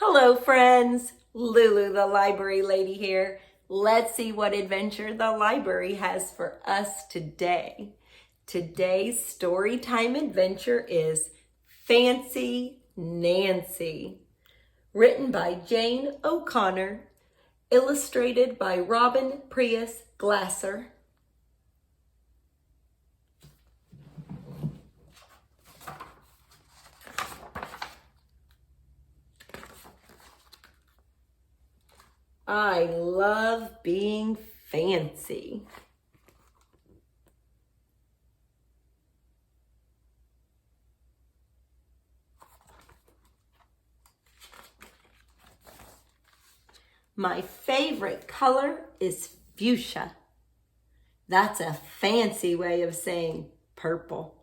Hello friends, Lulu the library lady here. Let's see what adventure the library has for us today. Today's story time adventure is Fancy Nancy, written by Jane O'Connor, illustrated by Robin Preiss Glasser. I love being fancy. My favorite color is fuchsia. That's a fancy way of saying purple.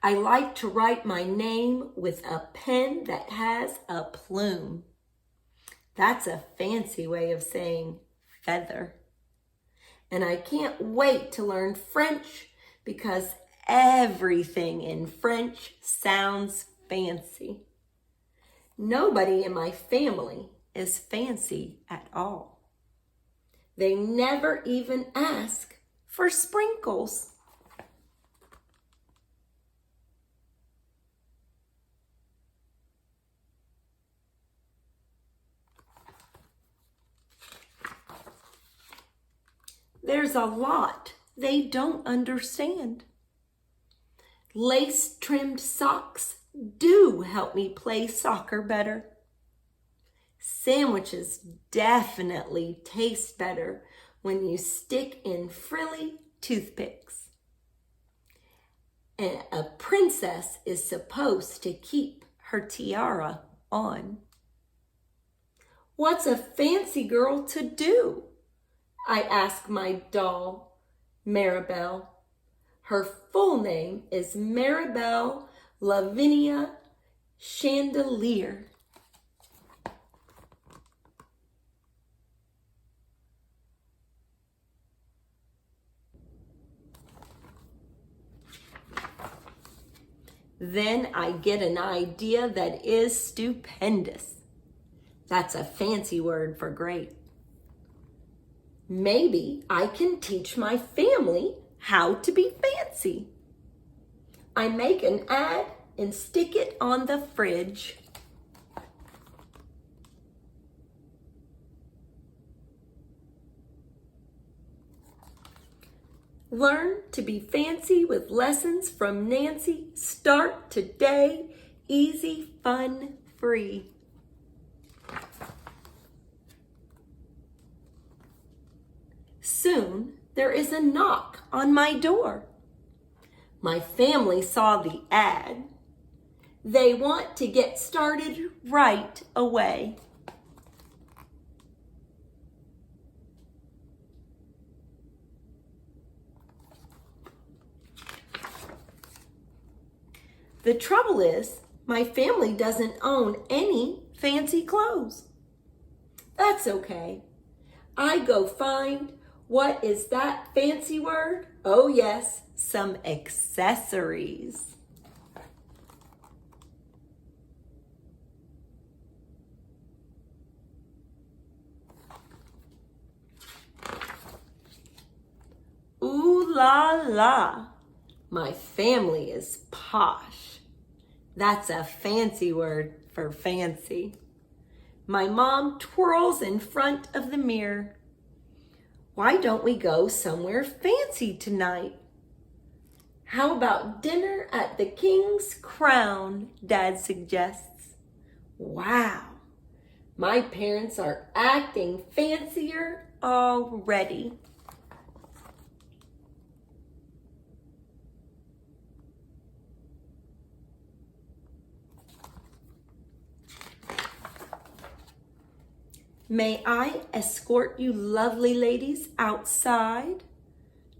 I like to write my name with a pen that has a plume. That's a fancy way of saying feather. And I can't wait to learn French because everything in French sounds fancy. Nobody in my family is fancy at all. They never even ask for sprinkles. There's a lot they don't understand. Lace-trimmed socks do help me play soccer better. Sandwiches definitely taste better when you stick in frilly toothpicks. And a princess is supposed to keep her tiara on. What's a fancy girl to do? I ask my doll, Maribel. Her full name is Maribel Lavinia Chandelier. Then I get an idea that is stupendous. That's a fancy word for great. Maybe I can teach my family how to be fancy. I make an ad and stick it on the fridge. Learn to be fancy with lessons from Nancy. Start today. Easy, fun, free. Soon there is a knock on my door. My family saw the ad. They want to get started right away. The trouble is, my family doesn't own any fancy clothes. That's okay. I go find, what is that fancy word? Oh yes, some accessories. Ooh la la, my family is posh. That's a fancy word for fancy. My mom twirls in front of the mirror. Why don't we go somewhere fancy tonight? How about dinner at the King's Crown, Dad suggests. Wow, my parents are acting fancier already. May I escort you lovely ladies outside?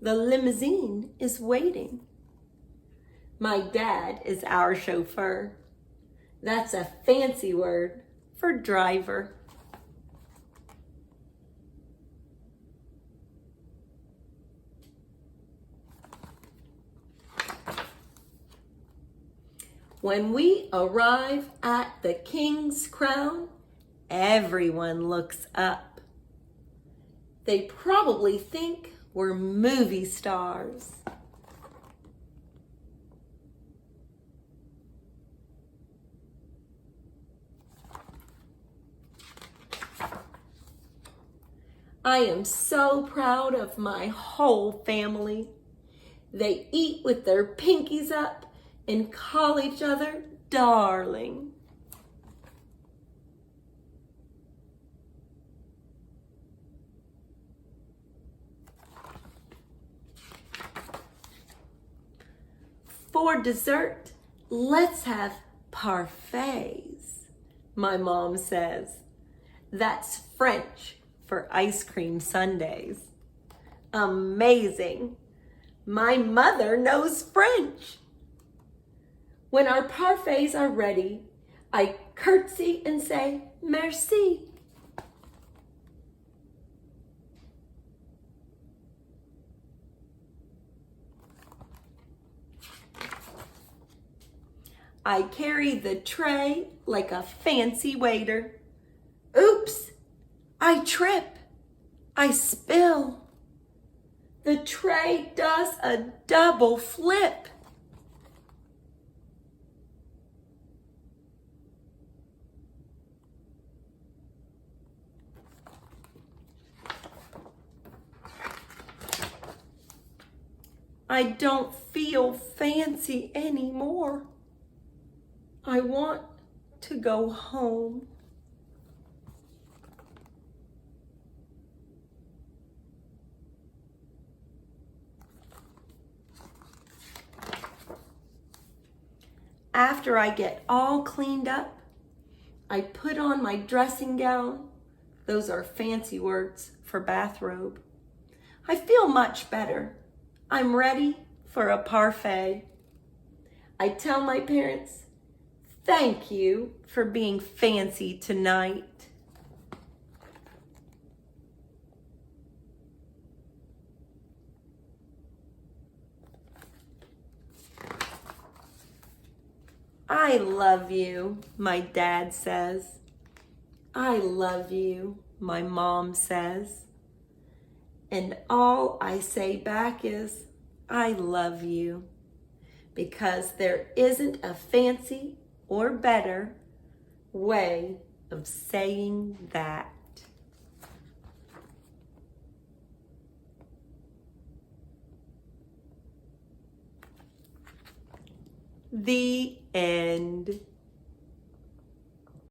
The limousine is waiting. My dad is our chauffeur. That's a fancy word for driver. When we arrive at the King's Crown, everyone looks up. They probably think we're movie stars. I am so proud of my whole family. They eat with their pinkies up and call each other darling. For dessert, let's have parfaits, my mom says. That's French for ice cream sundaes. Amazing. My mother knows French. When our parfaits are ready, I curtsy and say merci. I carry the tray like a fancy waiter. Oops, I trip, I spill. The tray does a double flip. I don't feel fancy anymore. I want to go home. After I get all cleaned up, I put on my dressing gown. Those are fancy words for bathrobe. I feel much better. I'm ready for a parfait. I tell my parents, thank you for being fancy tonight. I love you, my dad says. I love you, my mom says. And all I say back is, I love you. Because there isn't a fancy or better way of saying that. The end.